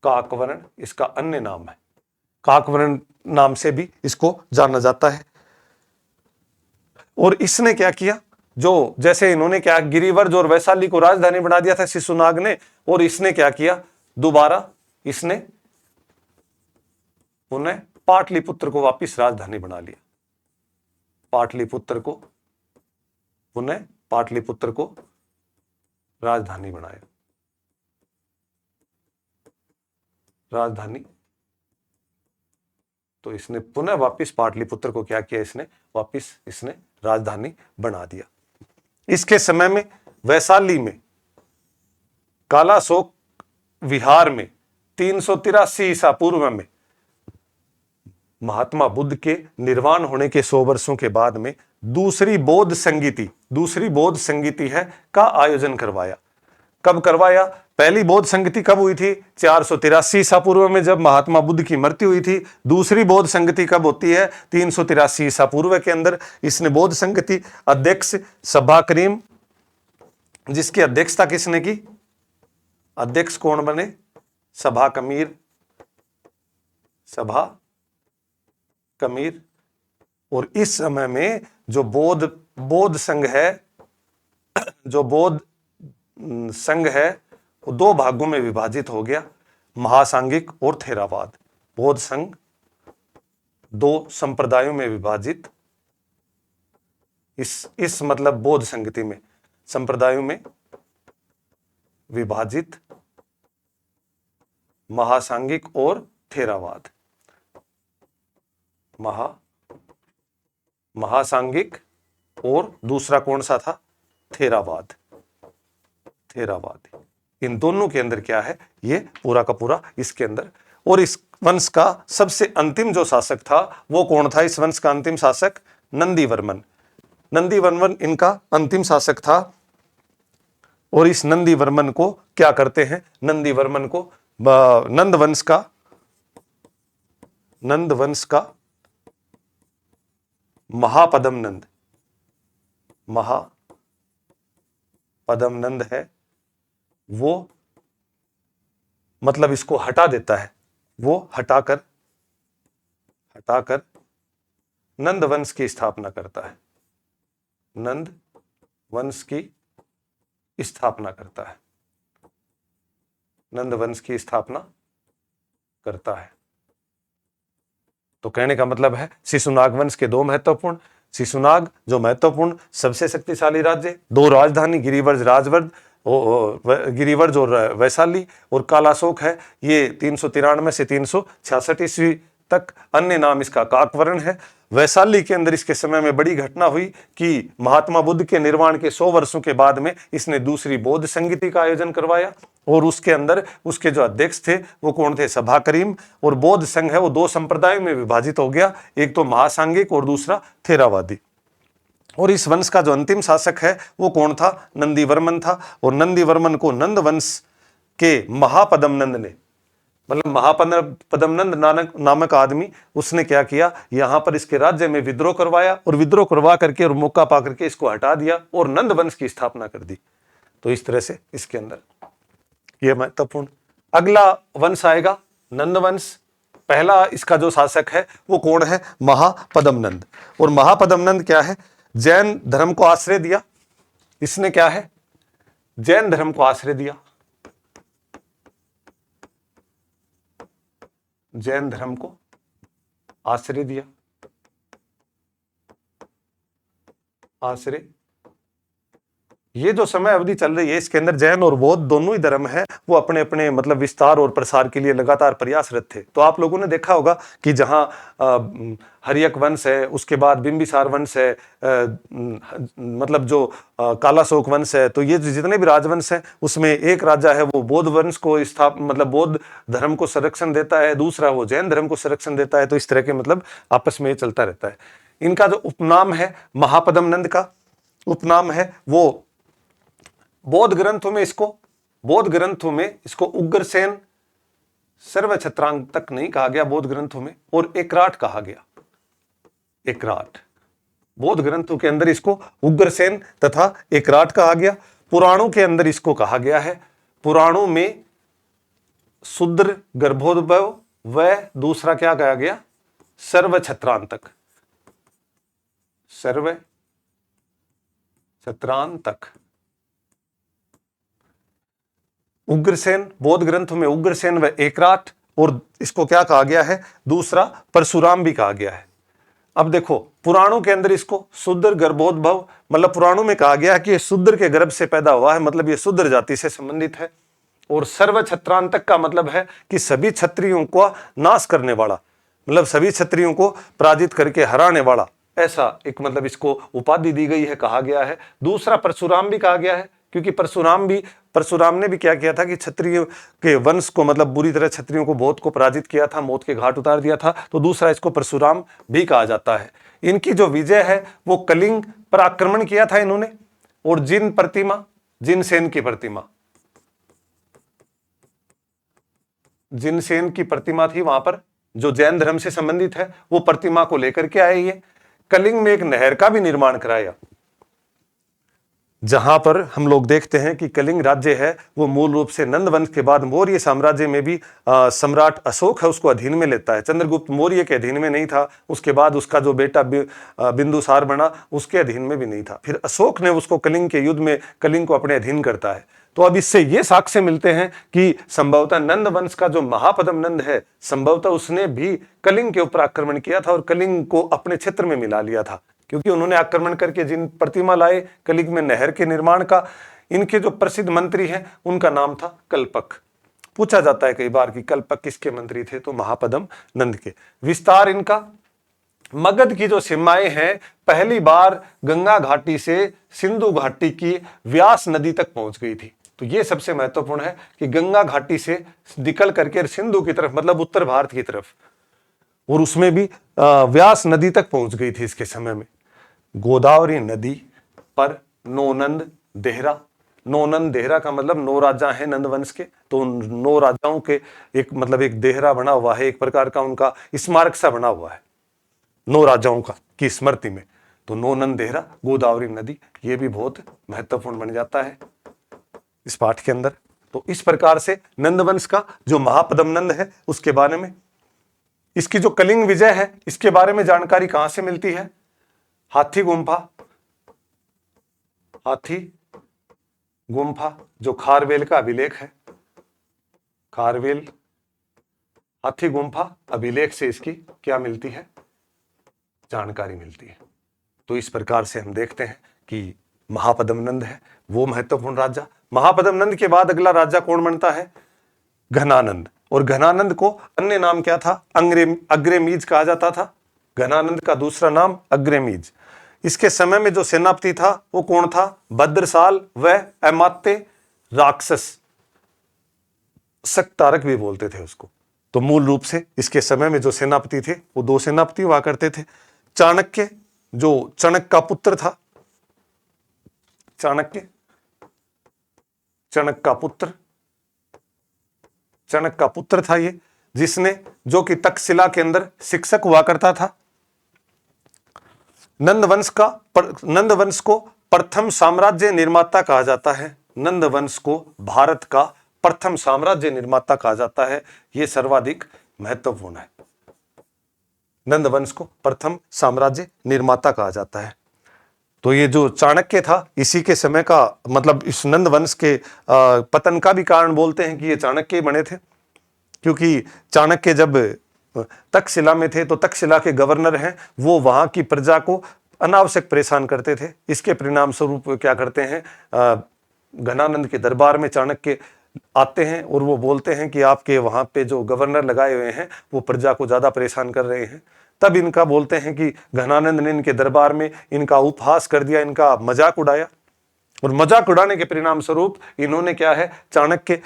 काकवर्ण इसका अन्य नाम है। काकवर्ण नाम से भी इसको जाना जाता है। और इसने क्या किया, जो जैसे इन्होंने क्या गिरिवर्ज और वैशाली को राजधानी बना दिया था शिशुनाग ने, और इसने क्या किया, दोबारा इसने पुनः पाटलिपुत्र को वापिस राजधानी बना लिया। पाटलिपुत्र को पुनः पाटलिपुत्र को राजधानी बनाया, राजधानी। तो इसने पुनः वापिस पाटलिपुत्र को क्या किया, इसने वापिस इसने राजधानी बना दिया। इसके समय में वैशाली में कालाशोक विहार में 383 ईसा पूर्व में महात्मा बुद्ध के निर्वाण होने के 100 वर्षों के बाद में दूसरी बौद्ध संगीति है का आयोजन करवाया। कब करवाया? पहली बौद्ध संगति कब हुई थी? 483 ईसा पूर्व में, जब महात्मा बुद्ध की मृत्यु हुई थी। दूसरी बौद्ध संगति कब होती है? 383 ईसा पूर्व के अंदर इसने बौद्ध संगति अध्यक्ष सभा करीम, जिसकी अध्यक्षता किसने की? अध्यक्ष कौन बने? सभा कमीर, सभा कमीर। और इस समय में जो बौद्ध संघ है, जो बौद्ध संघ है वो 2 भागों में विभाजित हो गया, महासांगिक और थेरावाद। बौद्ध संघ 2 संप्रदायों में विभाजित, इस मतलब बौद्ध संगति में संप्रदायों में विभाजित, महासांगिक और थेरावाद। महासांगिक और दूसरा कौन सा था? थेरावाद। इन दोनों के अंदर क्या है, ये पूरा का पूरा इसके अंदर। और इस वंश का सबसे अंतिम जो शासक था वो कौन था? इस वंश का अंतिम शासक नंदीवर्मन इनका अंतिम शासक था। और इस नंदीवर्मन को क्या करते हैं? नंदीवर्मन को नंद वंश का महापदम नंद है, वो मतलब इसको हटा देता है, वो हटाकर नंद वंश की स्थापना करता है, नंद वंश की स्थापना करता है, नंद वंश की स्थापना करता है। तो कहने का मतलब है शिशुनाग वंश के 2 महत्वपूर्ण, शिशुनाग जो महत्वपूर्ण सबसे शक्तिशाली राज्य, 2 राजधानी गिरिवर्ज और वैशाली, और कालाशोक है ये 393 से 366 ईस्वी तक, अन्य नाम इसका काकवर्ण है। वैशाली के अंदर इसके समय में बड़ी घटना हुई कि महात्मा बुद्ध के निर्वाण के 100 वर्षों के बाद में इसने दूसरी बौद्ध संगति का आयोजन करवाया, और उसके अंदर उसके जो अध्यक्ष थे वो कौन थे? सभा करीम। और बौद्ध संघ है वो 2 संप्रदायों में विभाजित हो गया, एक तो महासांगिक और दूसरा थेरावादी। और इस वंश का जो अंतिम शासक है वो कौन था? नंदीवर्मन था। और नंदीवर्मन को नंद वंश के महापदम नंद ने, मतलब महापदम नंद नामक आदमी, उसने क्या किया, यहां पर इसके राज्य में विद्रोह करवाया, और विद्रोह करवा करके और मौका पा करके इसको हटा दिया और नंद वंश की स्थापना कर दी। तो इस तरह से इसके अंदर यह महत्वपूर्ण। अगला वंश आएगा नंद वंश। पहला इसका जो शासक है वो कौन है? महापदम नंद। और महापदम नंद क्या है? जैन धर्म को आश्रय दिया। इसने क्या है? जैन धर्म को आश्रय दिया, जैन धर्म को आश्रय दिया, आश्रय। ये जो समय अवधि चल रही है इसके अंदर जैन और बौद्ध दोनों ही धर्म है वो अपने अपने मतलब विस्तार और प्रसार के लिए लगातार प्रयासरत थे। तो आप लोगों ने देखा होगा कि जहां हर्यक वंश है, उसके बाद बिंबिसार वंश है, मतलब जो कालाशोक वंश है, तो ये जितने भी राजवंश हैं उसमें एक राजा है वो बौद्ध वंश को मतलब बौद्ध धर्म को संरक्षण देता है, दूसरा वो जैन धर्म को संरक्षण देता है। तो इस तरह के मतलब आपस में ये चलता रहता है। इनका जो उपनाम है महापदम नंद का उपनाम है वो बौद्ध ग्रंथों में इसको उग्रसेन सर्वछत्रांग तक नहीं कहा गया बौद्ध ग्रंथों में, और एकराट कहा गया। एकराट बौद्ध ग्रंथों के अंदर इसको उग्रसेन तथा एकराट कहा गया। पुराणों के अंदर इसको कहा गया है, पुराणों में शूद्र गर्भोद्भव व दूसरा क्या कहा गया? सर्वछत्रांतक, छत्रांतक। उग्रसेन, बौद्ध ग्रंथों में उग्रसेन व एकराट, और इसको क्या कहा गया है, दूसरा परशुराम भी कहा गया है। अब देखो पुराणों के अंदर इसको शूद्र गर्भोद्भव, मतलब पुराणों में कहा गया है कि ये शूद्र के गर्भ से पैदा हुआ है, मतलब ये शूद्र जाति से संबंधित है। और सर्व छत्रांतक का मतलब है कि सभी क्षत्रियों को नाश करने वाला, मतलब सभी क्षत्रियों को पराजित करके हराने वाला, ऐसा एक मतलब इसको उपाधि दी गई है, कहा गया है। दूसरा परशुराम भी कहा गया है, क्योंकि परशुराम ने भी क्या किया था कि क्षत्रियों के वंश को, मतलब बुरी तरह क्षत्रियों को, बहुत को पराजित किया था, मौत के घाट उतार दिया था। तो दूसरा इसको परशुराम भी कहा जाता है। इनकी जो विजय है वो कलिंग पर आक्रमण किया था इन्होंने, और जिनसेन की प्रतिमा थी वहां पर, जो जैन धर्म से संबंधित है, वो प्रतिमा को लेकर के आए। ये कलिंग में एक नहर का भी निर्माण कराया, जहां पर हम लोग देखते हैं कि कलिंग राज्य है वो मूल रूप से नंद वंश के बाद मौर्य साम्राज्य में भी सम्राट अशोक है उसको अधीन में लेता है। चंद्रगुप्त मौर्य के अधीन में नहीं था, उसके बाद उसका जो बेटा बिंदुसार बना उसके अधीन में भी नहीं था। फिर अशोक ने उसको कलिंग के युद्ध में कलिंग को अपने अधीन करता है। तो अब इससे ये साक्ष्य मिलते हैं कि संभवतः नंद वंश का जो महापदम नंद है, संभवतः उसने भी कलिंग के ऊपर आक्रमण किया था और कलिंग को अपने क्षेत्र में मिला लिया था, क्योंकि उन्होंने आक्रमण करके जिन प्रतिमा लाए कलिंग में नहर के निर्माण का, इनके जो प्रसिद्ध मंत्री हैं उनका नाम था कल्पक। पूछा जाता है कई बार कि कल्पक किसके मंत्री थे, तो महापदम नंद के। विस्तार इनका, मगध की जो सीमाएं हैं पहली बार गंगा घाटी से सिंधु घाटी की व्यास नदी तक पहुंच गई थी। तो ये सबसे महत्वपूर्ण है कि गंगा घाटी से निकल करके सिंधु की तरफ, मतलब उत्तर भारत की तरफ, और उसमें भी व्यास नदी तक पहुंच गई थी इसके समय में। गोदावरी नदी पर नौनंद देहरा का मतलब 9 राजा हैं नंद वंश के, तो 9 राजाओं के एक मतलब एक देहरा बना हुआ है, एक प्रकार का उनका स्मारक सा बना हुआ है 9 राजाओं का की स्मृति में। तो नौनंद देहरा, गोदावरी नदी, ये भी बहुत महत्वपूर्ण बन जाता है इस पाठ के अंदर। तो इस प्रकार से नंद वंश का जो महापदम नंद है उसके बारे में, इसकी जो कलिंग विजय है इसके बारे में जानकारी कहां से मिलती है, हाथी गुम्फा जो खारवेल का अभिलेख है, खारवेल हाथी गुम्फा अभिलेख से इसकी क्या मिलती है, जानकारी मिलती है। तो इस प्रकार से हम देखते हैं कि महापदम नंद है वो महत्वपूर्ण राजा। महापदम नंद के बाद अगला राजा कौन बनता है, घनानंद। और घनानंद को अन्य नाम क्या था, अग्रेमीज कहा जाता था। घनानंद का दूसरा नाम अग्रेमीज। इसके समय में जो सेनापति था वो कौन था, भद्रसाल व अमात्य राक्षस, सकतारक भी बोलते थे उसको। तो मूल रूप से इसके समय में जो सेनापति थे वो 2 सेनापति हुआ करते थे। चाणक्य, जो चाणक्य का पुत्र था, चाणक्य का पुत्र था ये, जिसने जो कि तक्षशिला के अंदर शिक्षक हुआ करता था। नंद वंश को प्रथम साम्राज्य निर्माता कहा जाता है। नंद वंश को भारत का प्रथम साम्राज्य निर्माता कहा जाता है, यह सर्वाधिक महत्वपूर्ण है। नंद वंश को प्रथम साम्राज्य निर्माता कहा जाता है। तो ये जो चाणक्य था इसी के समय का, मतलब इस नंद वंश के पतन का भी कारण बोलते हैं कि ये चाणक्य ही बने थे, क्योंकि चाणक्य जब तक्षशिला में थे तो तक्षशिला के गवर्नर हैं वो वहां की प्रजा को अनावश्यक परेशान करते थे। इसके परिणाम स्वरूप क्या करते हैं, घनानंद के दरबार में चाणक्य आते हैं और वो बोलते हैं कि आपके वहां पे जो गवर्नर लगाए हुए हैं वो प्रजा को ज्यादा परेशान कर रहे हैं। तब इनका बोलते हैं कि घनानंद ने इनके दरबार में इनका उपहास कर दिया, इनका मजाक उड़ाया, और मजाक उड़ाने के परिणाम स्वरूप इन्होंने क्या है, चाणक्य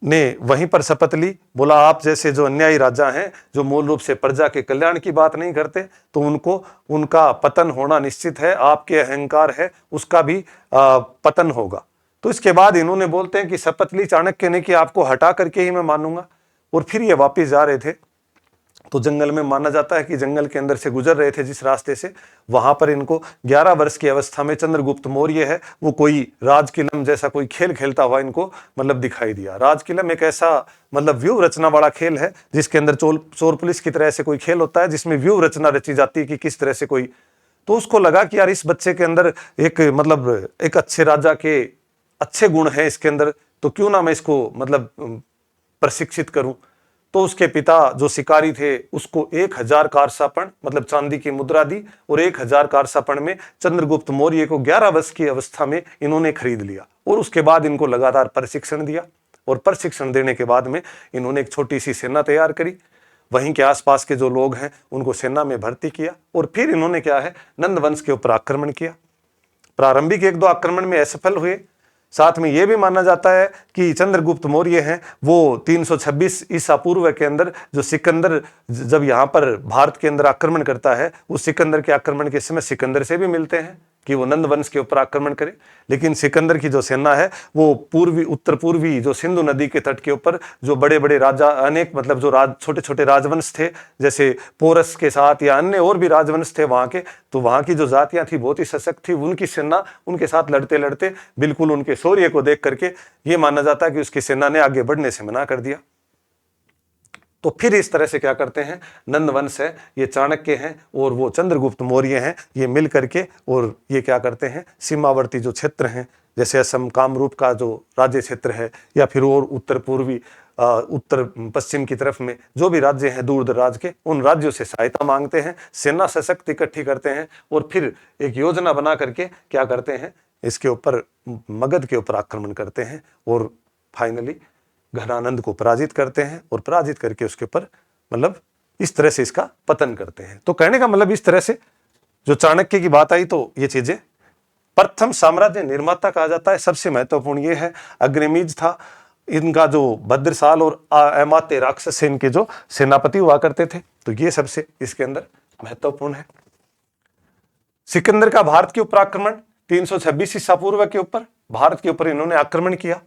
ने वहीं पर शपथ ली, बोला आप जैसे जो अन्यायी राजा हैं जो मूल रूप से प्रजा के कल्याण की बात नहीं करते तो उनका पतन होना निश्चित है, आपके अहंकार है उसका भी पतन होगा। तो इसके बाद इन्होंने बोलते हैं कि शपथ ली चाणक्य ने कि आपको हटा करके ही मैं मानूंगा। और फिर ये वापिस जा रहे थे तो जंगल में, माना जाता है कि जंगल के अंदर से गुजर रहे थे जिस रास्ते से, वहां पर इनको 11 वर्ष की अवस्था में चंद्रगुप्त मौर्य है वो कोई राजकिलम जैसा कोई खेल खेलता हुआ इनको मतलब दिखाई दिया। राजकिलम एक ऐसा मतलब व्यूह रचना वाला खेल है जिसके अंदर चोर पुलिस की तरह से कोई खेल होता है, जिसमें व्यूह रचना रची जाती है कि किस तरह से कोई तो उसको लगा कि यार इस बच्चे के अंदर एक मतलब एक अच्छे राजा के अच्छे गुण हैं इसके अंदर, तो क्यों ना मैं इसको मतलब प्रशिक्षित करूं। तो उसके पिता जो शिकारी थे उसको 1000 कारसापण मतलब चांदी की मुद्रा दी, और 1000 कारसापण में चंद्रगुप्त मौर्य को 11 वर्ष की अवस्था में इन्होंने खरीद लिया, और उसके बाद इनको लगातार प्रशिक्षण दिया, और प्रशिक्षण देने के बाद में इन्होंने एक छोटी सी सेना तैयार करी, वहीं के आसपास के जो लोग हैं उनको सेना में भर्ती किया, और फिर इन्होंने क्या है नंद वंश के ऊपर आक्रमण किया। प्रारंभिक 1-2 आक्रमण में असफल हुए। साथ में यह भी माना जाता है कि चंद्रगुप्त मौर्य हैं वो 326 ईसा पूर्व के अंदर जो सिकंदर जब यहाँ पर भारत के अंदर आक्रमण करता है, उस सिकंदर के आक्रमण के समय सिकंदर से भी मिलते हैं कि वो नंद वंश के ऊपर आक्रमण करे। लेकिन सिकंदर की जो सेना है वो पूर्वी उत्तर पूर्वी जो सिंधु नदी के तट के ऊपर जो बड़े बड़े राजा अनेक मतलब जो छोटे छोटे राजवंश थे, जैसे पोरस के साथ या अन्य और भी राजवंश थे वहां के, तो वहां की जो जातियां थी बहुत ही सशक्त थी। उनकी सेना उनके साथ लड़ते लड़ते बिल्कुल उनके शौर्य को देख करके ये माना जाता है कि उसकी सेना ने आगे बढ़ने से मना कर दिया। तो फिर इस तरह से क्या करते हैं, नंद वंश है, ये चाणक्य हैं और वो चंद्रगुप्त मौर्य हैं, ये मिल करके और ये क्या करते हैं सीमावर्ती जो क्षेत्र हैं जैसे असम कामरूप का जो राज्य क्षेत्र है, या फिर और उत्तर पूर्वी उत्तर पश्चिम की तरफ में जो भी राज्य हैं दूर दराज के, उन राज्यों से सहायता मांगते हैं, सेना सशक्त इकट्ठी करते हैं, और फिर एक योजना बना करके क्या करते हैं इसके ऊपर मगध के ऊपर आक्रमण करते हैं, और फाइनली घनानंद को पराजित करते हैं, और पराजित करके उसके ऊपर मतलब इस तरह से इसका पतन करते हैं। तो कहने का मतलब इस तरह से जो चाणक्य की बात आई तो ये चीजें प्रथम साम्राज्य निर्माता कहा जाता है। सबसे महत्वपूर्ण ये है अग्रमीज था, इनका जो भद्रसाल और अमात्य राक्षस इनके जो सेनापति हुआ करते थे, तो ये सबसे इसके अंदर महत्वपूर्ण है। सिकंदर का भारत के ऊपर आक्रमण 326 ईसा पूर्व के ऊपर भारत के ऊपर इन्होंने आक्रमण किया।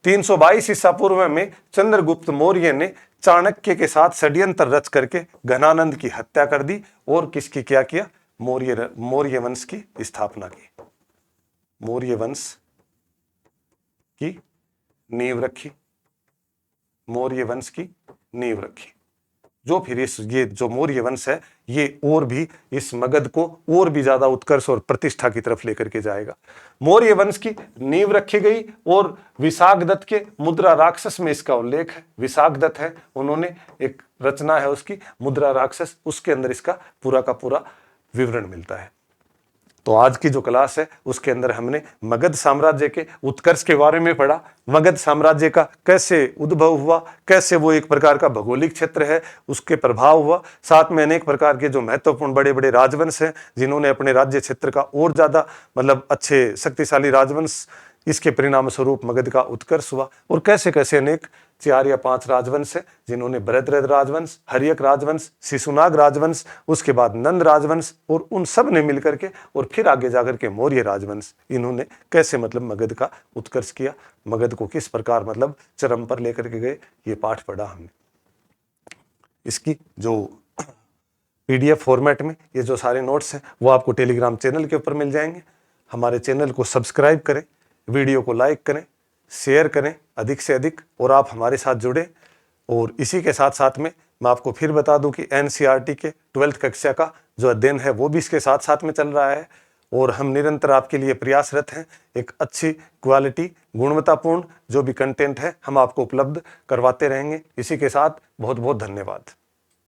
322 ईसा पूर्व में चंद्रगुप्त मौर्य ने चाणक्य के साथ षड्यंत्र रच करके घनानंद की हत्या कर दी, और किसकी क्या किया मौर्य वंश की स्थापना की, मौर्य वंश की नींव रखी, मौर्य वंश की नींव रखी, जो फिर ये जो मौर्य वंश है ये और भी इस मगध को और भी ज्यादा उत्कर्ष और प्रतिष्ठा की तरफ लेकर के जाएगा। मौर्य वंश की नींव रखी गई, और विशाखदत्त के मुद्रा राक्षस में इसका उल्लेख है। विशाखदत्त है, उन्होंने एक रचना है उसकी मुद्रा राक्षस, उसके अंदर इसका पूरा का पूरा विवरण मिलता है। तो आज की जो क्लास है उसके अंदर हमने मगध साम्राज्य के उत्कर्ष के बारे में पढ़ा, मगध साम्राज्य का कैसे उद्भव हुआ, कैसे वो एक प्रकार का भौगोलिक क्षेत्र है उसके प्रभाव हुआ, साथ में अनेक प्रकार के जो महत्वपूर्ण बड़े बड़े राजवंश हैं जिन्होंने अपने राज्य क्षेत्र का और ज्यादा मतलब अच्छे शक्तिशाली राजवंश, इसके परिणाम स्वरूप मगध का उत्कर्ष हुआ, और कैसे कैसे अनेक 4 या 5 राजवंश है जिन्होंने भरतरथ राजवंश, हर्यक राजवंश, शिशुनाग राजवंश, उसके बाद नंद राजवंश, और उन सब ने मिलकर के और फिर आगे जाकर के मौर्य राजवंश, इन्होंने कैसे मतलब मगध का उत्कर्ष किया, मगध को किस प्रकार मतलब चरम पर लेकर के गए, ये पाठ पढ़ा हमने। इसकी जो PDF फॉर्मेट में ये जो सारे नोट्स हैं वो आपको टेलीग्राम चैनल के ऊपर मिल जाएंगे। हमारे चैनल को सब्सक्राइब करें, वीडियो को लाइक करें, शेयर करें अधिक से अधिक, और आप हमारे साथ जुड़े। और इसी के साथ साथ में मैं आपको फिर बता दूं कि NCERT के 12th कक्षा का जो अध्ययन है वो भी इसके साथ साथ में चल रहा है, और हम निरंतर आपके लिए प्रयासरत हैं। एक अच्छी क्वालिटी गुणवत्तापूर्ण जो भी कंटेंट है हम आपको उपलब्ध करवाते रहेंगे। इसी के साथ बहुत बहुत धन्यवाद।